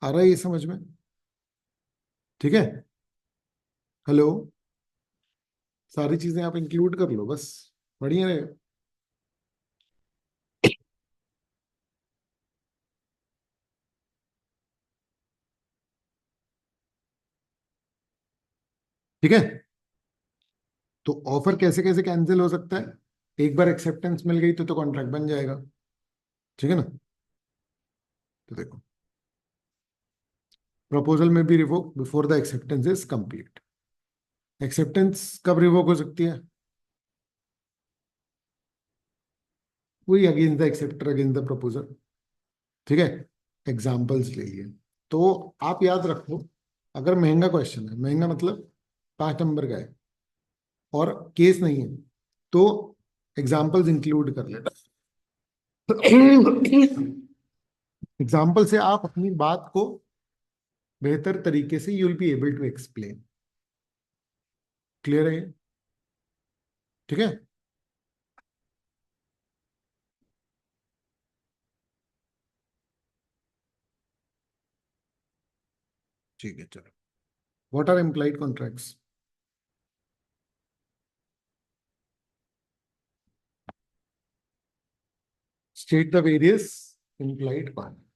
आ रहा है ये समझ में? ठीक है, हेलो, सारी चीजें आप इंक्लूड कर लो बस, बढ़िया रहेगा। ठीक है, तो ऑफर कैसे कैसे कैंसिल हो सकता है, एक बार एक्सेप्टेंस मिल गई तो कॉन्ट्रैक्ट बन जाएगा, ठीक है ना। तो देखो, प्रपोजल में be revoke before the acceptance is complete. Acceptance कब रिवोक हो सकती है, वही against the acceptor against the proposal, ठीक है। एग्जाम्पल्स ले लिए, तो आप याद रखो, अगर महंगा क्वेश्चन है, महंगा मतलब 5 नंबर का है और केस नहीं है, तो एग्जाम्पल्स इंक्लूड कर लेना। एग्जाम्पल से आप अपनी बात को बेहतर तरीके से you will be able to explain. Clear है? ठीक है, ठीक है, चलो। What are implied contracts? State the various implied contract.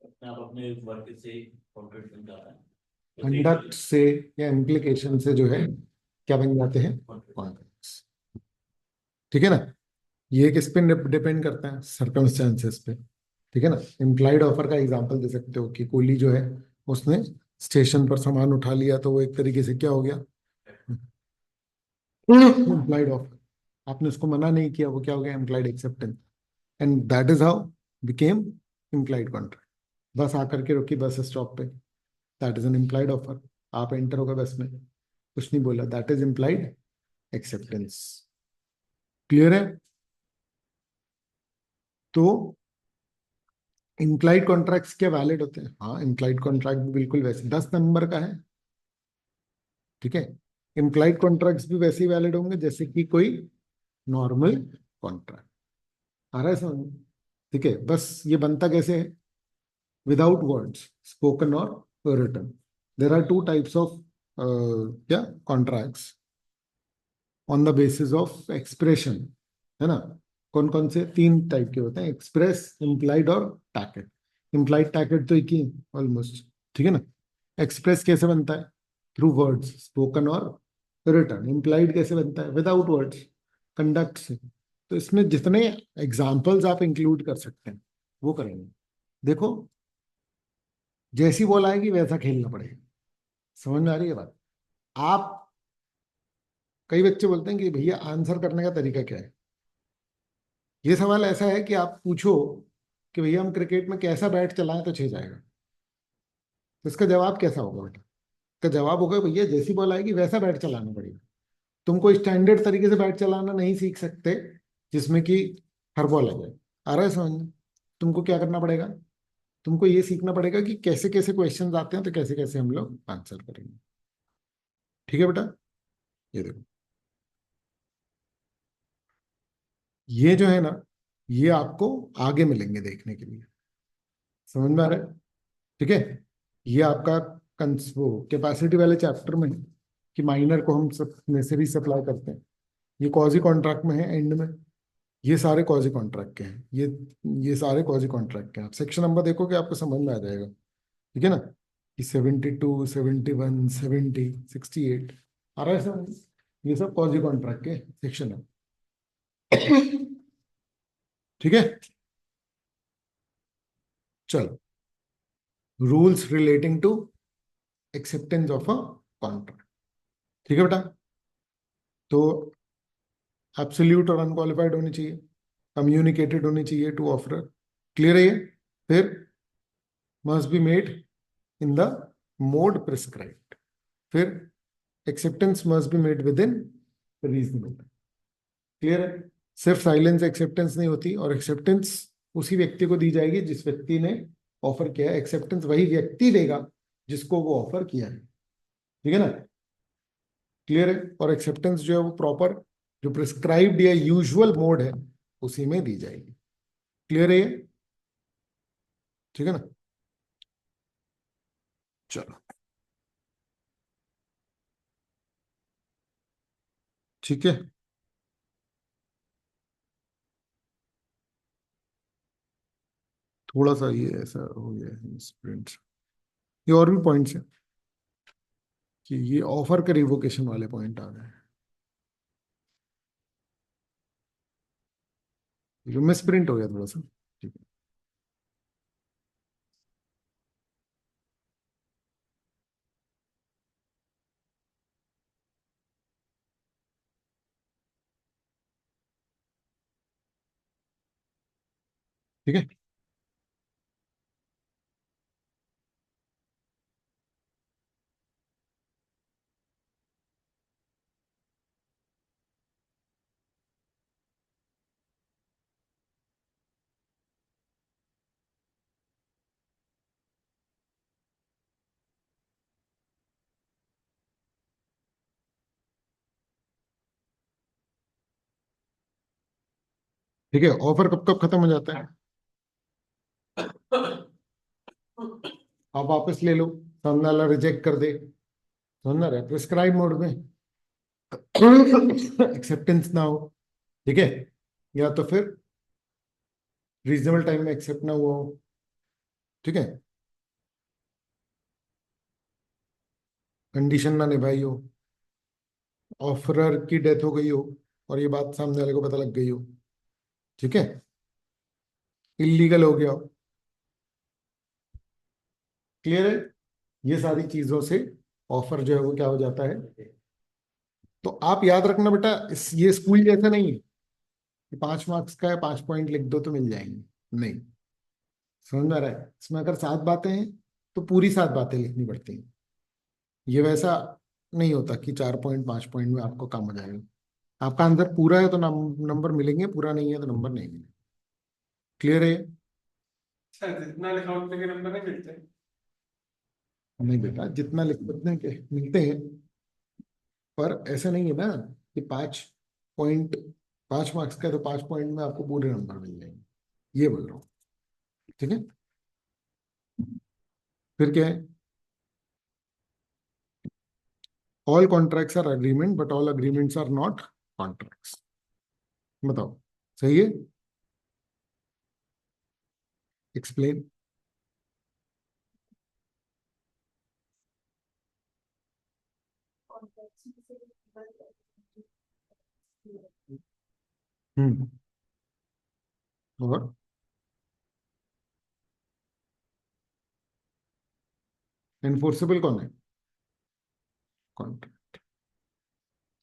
अपने आप अपने वर्क से कॉन्ट्रैक्ट बन जाता है, तो कंडक्ट एक से या इम्प्लीकेशन से जो है क्या बन जाते हैं? कॉन्ट्रैक्ट्स। ठीक है ना? ये किस पे डिपेंड करता है? सर्कमस्टेंसेस पे। ठीक है ना? इम्प्लाइड ऑफर का एग्जांपल दे सकते हो कि कोहली जो है उसने स्टेशन पर सामान उठा लिया, तो वो एक तरीके से क्या हो गया? Implied offer. आपने उसको मना नहीं किया, वो क्या हो गया? Implied acceptance. And that is how became implied contract. बस आकर के रुकी बस स्टॉप पे, that is an implied offer. आप एंटर हो गए बस में, कुछ नहीं बोला, that is implied acceptance. Clear है? तो इम्प्लाइड कॉन्ट्रैक्ट्स क्या वैलिड होते हैं? हाँ, इम्प्लाइड कॉन्ट्रैक्ट भी बिल्कुल वैसे 10 नंबर का है। ठीक है? इम्प्लाइड कॉन्ट्रैक्ट्स भी वैसे ही वैलिड होंगे जैसे कि कोई नॉर्मल कॉन्ट्रैक्ट। आ रहा है समझ में? ठीक है, बस ये बनता कैसे है? विदाउट वर्ड्स, स्पोकन और written. There are two types of क्या contracts on the basis of expression, है ना? कौन कौन से? 3 टाइप के होते हैं, एक्सप्रेस, इम्प्लाइड और टैकेट। इम्प्लाइड टैकेट तो एक ही ऑलमोस्ट। ठीक है ना? एक्सप्रेस कैसे बनता है? थ्रू वर्ड्स, स्पोकन और रिटन। इम्प्लाइड कैसे बनता है? विदाउट वर्ड्स, कंडक्ट से। तो इसमें जितने एग्जाम्पल्स आप इंक्लूड कर सकते हैं वो करेंगे। देखो, जैसी बॉल आएगी वैसा खेलना पड़ेगा। समझ में आ रही है बात? आप, कई बच्चे बोलते हैं कि भैया आंसर करने का तरीका क्या है? ये सवाल ऐसा है कि आप पूछो कि भैया हम क्रिकेट में कैसा बैट चलाएं तो 6 जाएगा, तो इसका जवाब कैसा होगा बेटा? इसका जवाब होगा भैया जैसी बॉल आएगी वैसा बैट चलाना पड़ेगा। तुम कोई स्टैंडर्ड तरीके से बैट चलाना नहीं सीख सकते जिसमें कि हर बॉल आ जाए। आ रहा है समझ में? तुमको क्या करना पड़ेगा? तुमको ये सीखना पड़ेगा कि कैसे कैसे क्वेश्चंस आते हैं, तो कैसे कैसे हम लोग आंसर करेंगे। ठीक है बेटा? ये देखो, ये जो है ना, ये आपको आगे मिलेंगे देखने के लिए। समझ में आ रहा है? ठीक है? ये आपका वो कैपेसिटी वाले चैप्टर में है कि माइनर को हम सब नेसेसरी सप्लाई करते हैं। ये कॉजी कॉन्ट्रैक्ट में है एंड में। ये सारे कॉजी कॉन्ट्रैक्ट के हैं, ये सारे कॉजी कॉन्ट्रैक्ट के हैं। आप सेक्शन नंबर देखोगे आपको समझ में आ जाएगा। ठीक है ना? कि 72, 71, 70, 68 आ रहा है समझ? ये सब कॉजी कॉन्ट्रैक्ट के सेक्शन है। ठीक है? चलो, rules relating to acceptance of a contract. ठीक है बेटा? तो एब्सोल्यूट और अनक्वालिफाइड होनी चाहिए, कम्युनिकेटेड होनी चाहिए टू ऑफरर। क्लियर है ये? फिर must be made in the mode prescribed. फिर acceptance must be made within reasonable. Clear है? सिर्फ साइलेंस एक्सेप्टेंस नहीं होती, और एक्सेप्टेंस उसी व्यक्ति को दी जाएगी जिस व्यक्ति ने ऑफर किया है। एक्सेप्टेंस वही व्यक्ति देगा जिसको वो ऑफर किया है। ठीक है ना? क्लियर है? और एक्सेप्टेंस जो है वो प्रॉपर, जो प्रिस्क्राइब्ड या यूजुअल मोड है उसी में दी जाएगी। क्लियर है ये? ठीक है ना? चलो, ठीक है। थोड़ा सा ये ऐसा हो गया है स्प्रिंट। ये और भी पॉइंट्स हैं कि ये ऑफर के रिवोकेशन वाले पॉइंट आ गए हैं, जो मिस प्रिंट हो गया थोड़ा सा। ठीक है? ठीक है? ठीक है, ऑफर कब कब खत्म हो जाता है? आप वापस ले लो, सामने वाला रिजेक्ट कर दे, समझ रहे? प्रिस्क्राइब मोड में एक्सेप्टेंस ना हो। ठीक है? या तो फिर रीजनेबल टाइम में एक्सेप्ट ना हुआ हो। ठीक है? कंडीशन ना निभाई हो। ऑफरर की डेथ हो गई हो और ये बात सामने वाले को पता लग गई हो, ठीक है, इलीगल हो गया हो, क्लियर है, ये सारी चीजों से ऑफर जो है वो क्या हो जाता है। तो आप याद रखना बेटा, ये स्कूल जैसा नहीं है कि 5 मार्क्स का है, 5 पॉइंट लिख दो तो मिल जाएंगे, नहीं। समझ में आ रहा है, इसमें अगर 7 बातें हैं तो पूरी 7 बातें लिखनी पड़ती हैं। ये वैसा नहीं होता कि 4 पॉइंट 5 पॉइंट में आपको काम हो जाएगा। आपका आंसर पूरा है तो नंबर मिलेंगे, पूरा नहीं है तो नंबर नहीं मिलेंगे, क्लियर है। सर जितना लिखा उतने के नंबर नहीं मिलते। नहीं बेटा, जितना लिख उतने के मिलते हैं, पर ऐसा नहीं है ना कि 5 पॉइंट, 5 मार्क्स का है तो 5 पॉइंट में आपको पूरे नंबर मिल जाएंगे, ये बोल रहा हूँ, ठीक है। फिर क्या है, all contracts are agreement but all agreements are not contracts. बताओ, सही है, एक्सप्लेन। हम्म, और एनफोर्सेबल कौन है, कॉन्ट्रैक्ट।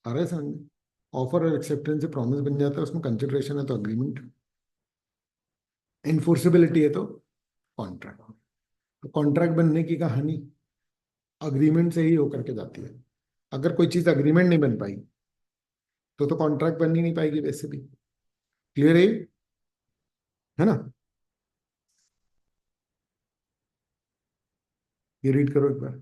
आ रहा है समझ, ऑफर और एक्सेप्टेंस से प्रॉमिस बन जाता है, उसमें कंसिडरेशन है तो अग्रीमेंट, इन्फोर्सेबिलिटी है तो कॉन्ट्रैक्ट। तो कॉन्ट्रैक्ट बनने की कहानी अग्रीमेंट से ही होकर के जाती है। अगर कोई चीज अग्रीमेंट नहीं बन पाई तो कॉन्ट्रैक्ट बन ही नहीं पाएगी वैसे भी, क्लियर है ना। ये रीड करो एक बार।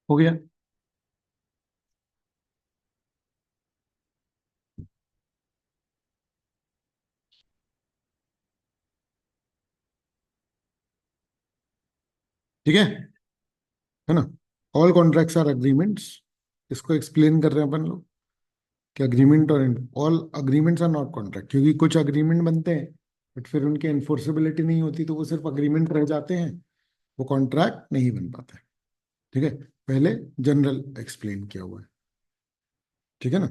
हो गया, ठीक है ना। ऑल कॉन्ट्रैक्ट्स आर अग्रीमेंट्स, इसको एक्सप्लेन कर रहे हैं अपन लोग कि अग्रीमेंट और all agreements are not contract, क्योंकि कुछ अग्रीमेंट बनते हैं बट फिर उनकी एनफोर्सेबिलिटी नहीं होती तो वो सिर्फ अग्रीमेंट रह जाते हैं, वो कॉन्ट्रैक्ट नहीं बन पाते, ठीक है। पहले जनरल एक्सप्लेन किया हुआ है, ठीक है ना।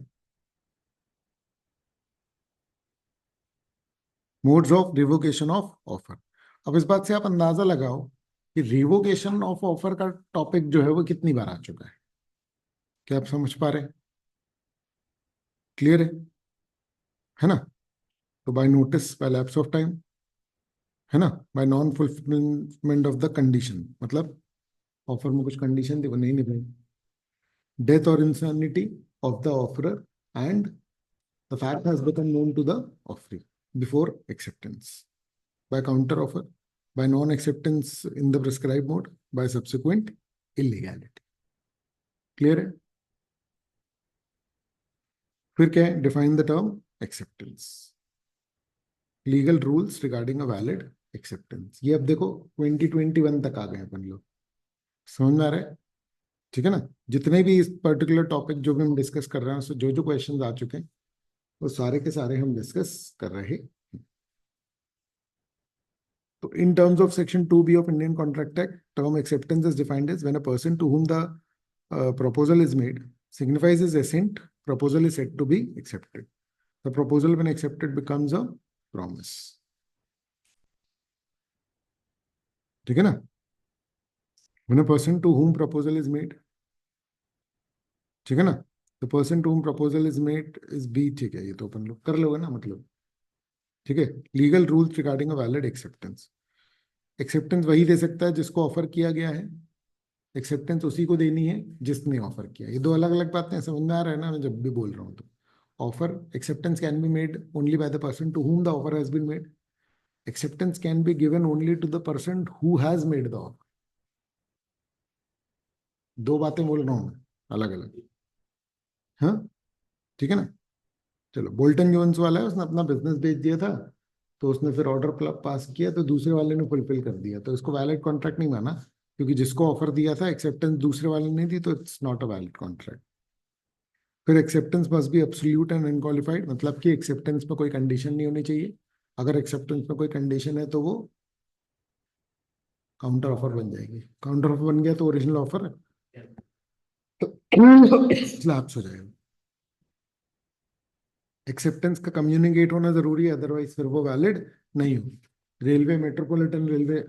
Modes of revocation of offer. अब इस बात से आप अंदाजा लगाओ कि रिवोकेशन ऑफ ऑफर का टॉपिक जो है वो कितनी बार आ चुका है, क्या आप समझ पा रहे हैं, क्लियर है ना। तो by notice, by lapse of time, है ना, by non fulfilment of the condition, मतलब ऑफर में कुछ कंडीशन थी वो नहीं निभाई, डेथ और insanity of the offeror and the fact has become known to the offeree before acceptance, by counter offer, by non-acceptance in the prescribed mode, by subsequent illegality, clear है। फिर क्या है, define the term acceptance, legal rules regarding a valid acceptance. ये अब देखो 2021 तक आ गए अपन लोग, समझ में आ रहा है? ठीक है ना? जितने भी इस पर्टिकुलर टॉपिक जो भी हम डिस्कस कर रहे हैं, उससे जो जो क्वेश्चंस आ चुके हैं वो सारे के सारे हम डिस्कस कर रहे हैं। तो in terms of section 2B of Indian Contract Act, term acceptance is defined as when a person to whom the proposal is made signifies his assent, proposal is said to be accepted. The proposal when accepted becomes a promise. ठीक है ना? When a person to whom proposal is made, ठीक है ना? The person to whom proposal is made is B, ठीक है, ये तो अपन लोग कर लोगे ना, मतलब ठीक है। Legal rules regarding a valid acceptance, acceptance वही दे सकता है जिसको ऑफर किया गया है, एक्सेप्टेंस उसी को देनी है जिसने ऑफर किया। ये दो अलग अलग बातें हैं, समझ में आ रहा है ना मैं जब भी बोल रहा हूँ तो? Offer acceptance can be made only by the person to whom the offer has been made, acceptance can be given only to the person who has made the offer. दो बातें बोल रहा हूँ मैं अलग अलग, हाँ, ठीक है ना? चलो, बोल्टन जोन्स वाला है, उसने अपना बिजनेस बेच दिया था, तो उसने फिर ऑर्डर पास किया तो दूसरे वाले ने फुलफिल कर दिया, तो इसको वैलिड कॉन्ट्रैक्ट नहीं माना, क्योंकि जिसको ऑफर दिया था एक्सेप्टेंस दूसरे वाले ने दी, तो it's not a valid contract. फिर acceptance must be absolute and unqualified, मतलब कि एक्सेप्टेंस में कोई कंडीशन नहीं होनी चाहिए। अगर एक्सेप्टेंस में कोई कंडीशन है तो वो काउंटर ऑफर बन जाएगी, काउंटर ऑफर बन गया तो ओरिजिनल ऑफर स्लैप्स हो जाएगा। एक्सेप्टेंस का कम्युनिकेट होना जरूरी है, अदरवाइज फिर वो वैलिड नहीं हो। रेलवे, मेट्रोपॉलिटन रेलवे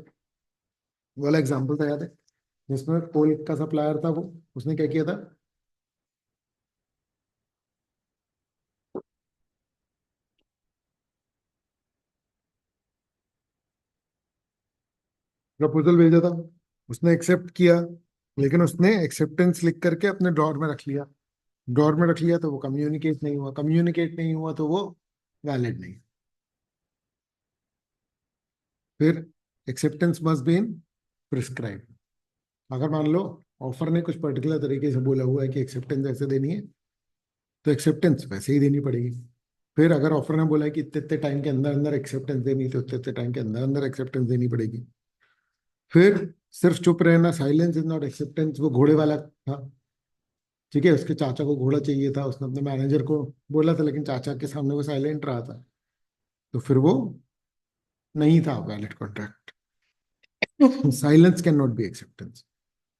वाला एग्जांपल था, याद है? जिसमें कोल का सप्लायर था, वो उसने क्या किया था, प्रपोजल भेजा था, उसने एक्सेप्ट किया, लेकिन उसने एक्सेप्टेंस लिख करके अपने ड्रॉर में रख लिया। ड्रॉर में रख लिया तो वो कम्युनिकेट नहीं हुआ, कम्युनिकेट नहीं हुआ तो वो वैलिड नहीं। फिर acceptance must be in prescribe. अगर मान लो ऑफर ने कुछ पर्टिकुलर तरीके से बोला हुआ है कि एक्सेप्टेंस ऐसे देनी है, तो एक्सेप्टेंस वैसे ही देनी पड़ेगी। फिर अगर ऑफर ने बोला है कि इतने इतने टाइम के अंदर अंदर एक्सेप्टेंस देनी है, तो इतने इतने टाइम के अंदर अंदर एक्सेप्टेंस देनी पड़ेगी। फिर सिर्फ चुप रहना, साइलेंस इज नॉट एक्सेप्टेंस, वो घोड़े वाला था, ठीक है, उसके चाचा को घोड़ा चाहिए था, उसने अपने मैनेजर को बोला था, लेकिन चाचा के सामने वो साइलेंट रहा था, तो फिर वो नहीं था valid contract. Silence can not be acceptance.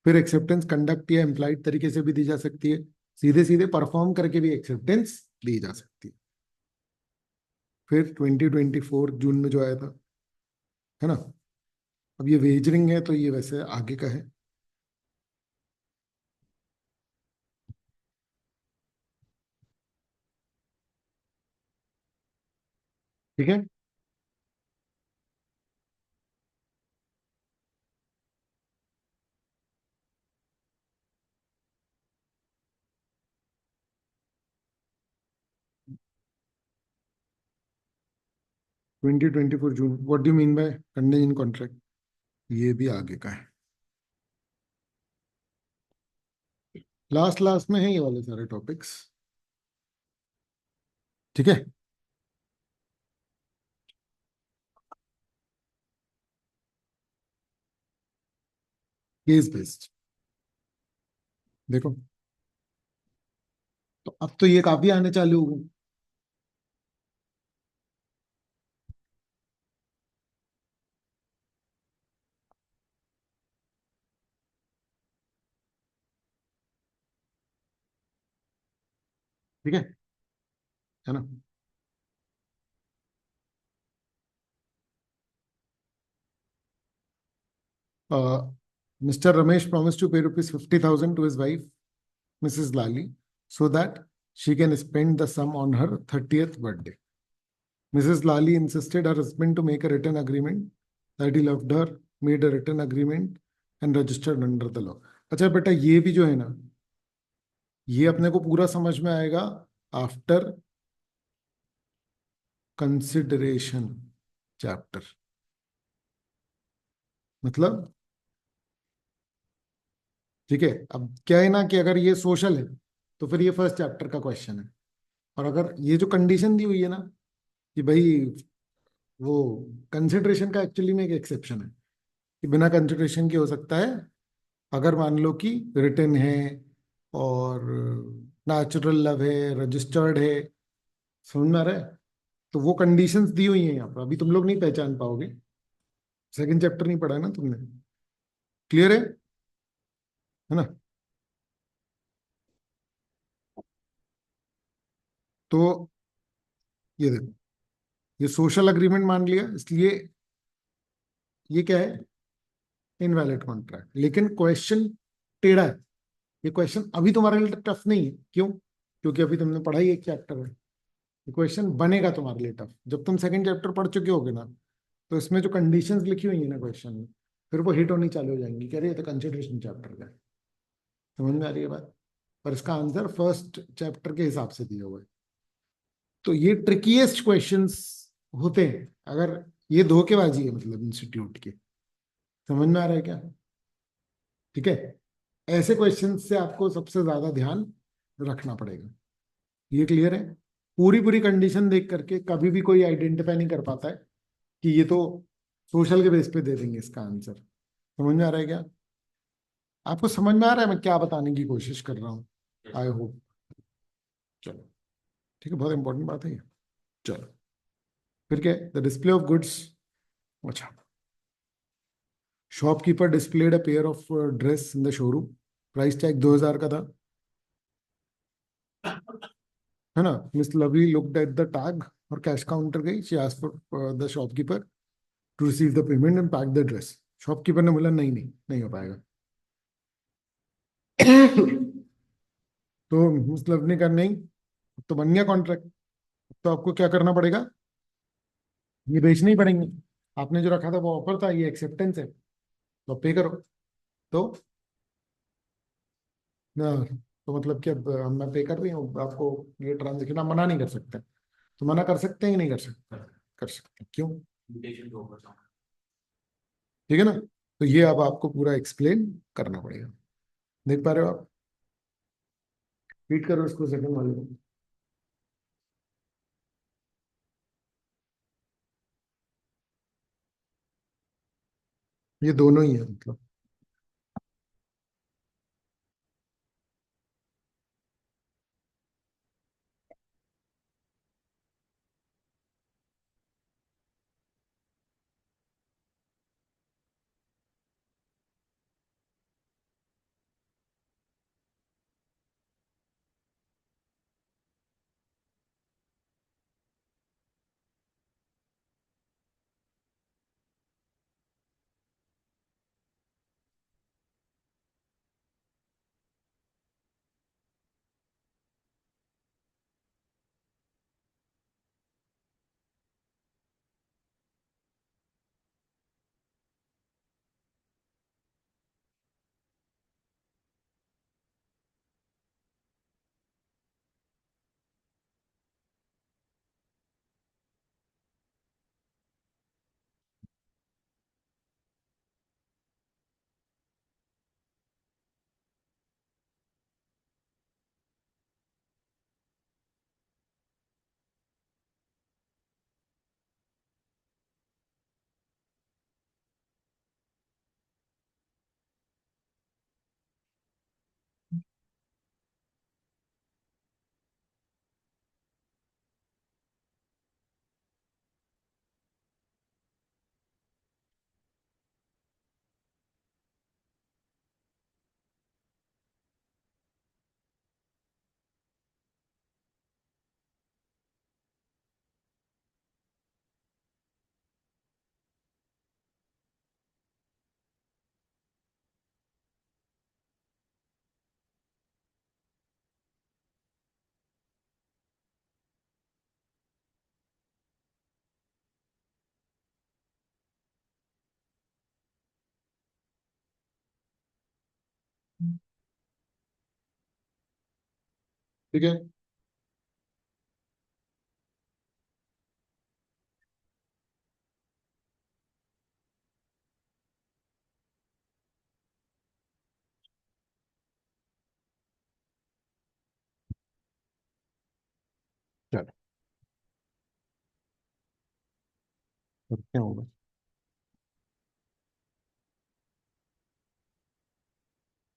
फिर एक्सेप्टेंस कंडक्ट या इम्प्लाइड तरीके से भी दी जा सकती है, सीधे सीधे परफॉर्म करके भी एक्सेप्टेंस दी जा सकती है। फिर 2024 जून में जो आया था, है ना? अब ये वेजरिंग है तो ये वैसे आगे का है, ठीक है। 2024 जून, what do you mean by condition contract? ये भी आगे का है, लास्ट लास्ट में है ये वाले सारे टॉपिक्स, ठीक है। केस बेस्ड, देखो, तो अब तो ये काफी आने चालू हो गए, ठीक है ना? Mr. Ramesh promised to pay rupees 50,000 to his wife, Mrs. Lali, so that she can spend the sum on her 30th birthday. Mrs. Lali insisted her husband to make a written agreement that he loved her, made a written agreement and registered under the law. अच्छा बेटा, ये भी जो है ना, ये अपने को पूरा समझ में आएगा आफ्टर कंसिडरेशन चैप्टर। मतलब ठीक है, अब क्या है ना कि अगर ये सोशल है तो फिर ये फर्स्ट चैप्टर का क्वेश्चन है, और अगर ये जो कंडीशन दी हुई है ना कि भाई वो कंसिडरेशन का एक्चुअली में एक एक्सेप्शन है कि बिना कंसिडरेशन के हो सकता है, अगर मान लो कि रिटन है और नेचुरल लव है, रजिस्टर्ड है, समझ में आ रहा है? तो वो कंडीशंस दी हुई हैं यहाँ पर, अभी तुम लोग नहीं पहचान पाओगे, सेकंड चैप्टर नहीं पढ़ा है ना तुमने। क्लियर है ना? तो ये देखो, ये सोशल अग्रीमेंट मान लिया, इसलिए ये क्या है, इनवैलिड कॉन्ट्रैक्ट। लेकिन क्वेश्चन टेढ़ा है, ये क्वेश्चन अभी तुम्हारे लिए टफ नहीं है। क्यों? क्योंकि अभी तुमने पढ़ा ही एक चैप्टर है। ये क्वेश्चन बनेगा तुम्हारे लिए टफ जब तुम सेकंड चैप्टर पढ़ चुके होगे ना। तो इसमें जो कंडीशंस लिखी हुई है ना क्वेश्चन में, फिर वो हिट होनी चालू हो जाएंगी, कह रही है तो कंसिडरेशन चैप्टर का है। समझ में आ रही है बात? पर इसका आंसर फर्स्ट चैप्टर के हिसाब से दिया हुआ है। तो ये ट्रिकीएस्ट क्वेश्चंस होते हैं, अगर ये धोखेबाजी है मतलब इंस्टीट्यूट की। समझ में आ रहा है क्या? ठीक है, ऐसे क्वेश्चन से आपको सबसे ज्यादा ध्यान रखना पड़ेगा। ये क्लियर है? पूरी पूरी कंडीशन देख करके कभी भी कोई आइडेंटिफाई नहीं कर पाता है कि ये तो सोशल के बेस पे दे देंगे इसका आंसर। समझ में आ रहा है क्या? आपको समझ में आ रहा है मैं क्या बताने की कोशिश कर रहा हूँ? I hope. चलो, ठीक है, बहुत इंपॉर्टेंट बात है ये। चलो, फिर क्या, द डिस्प्ले ऑफ गुड्स। अच्छा, shopkeeper displayed a pair of dress in the showroom, price tag 2000 का था, है ना? Miss Lovely looked at the tag और कैश काउंटर गई, she asked for the shopkeeper to receive the payment and pack the dress. Shopkeeper ने बोला नहीं नहीं नहीं हो पाएगा। तो मिस लवली ने कहा नहीं, तो बन गया कॉन्ट्रैक्ट, तो आपको क्या करना पड़ेगा, ये बेचने ही पड़ेंगे। आपने जो रखा था वो ऑफर था, ये एक्सेप्टेंस है, तो पे करो। तो ना, तो मतलब कि अब मैं पे कर रही हूँ आपको, ये ट्रांजेक्शन आप मना नहीं कर सकते। तो मना कर सकते हैं कि नहीं कर सकते? कर सकते हैं। क्यों? इन्विटेशन को ऊपर जाऊँ। ठीक है ना? तो ये अब आपको पूरा एक्सप्लेन करना पड़ेगा। देख पा रहे हो आप? रीड करो इसको सेकंड वाले को। ये दोनों ही है मतलब। ठीक है, क्या होगा?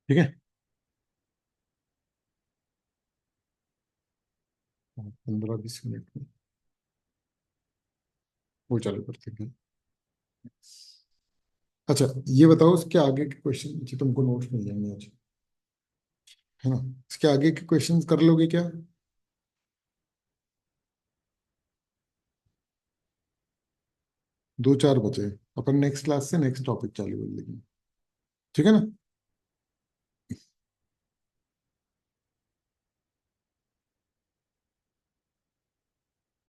ठीक है, 15-20 मिनट में वो चालू करते हैं। अच्छा, ये बताओ इसके आगे के क्वेश्चन जी, तुमको नोट्स मिल जाएंगे आज, है ना? इसके आगे के क्वेश्चंस कर लोगे क्या? 2-4 बचे, अपन नेक्स्ट क्लास से नेक्स्ट टॉपिक चालू कर लेंगे, ठीक है ना?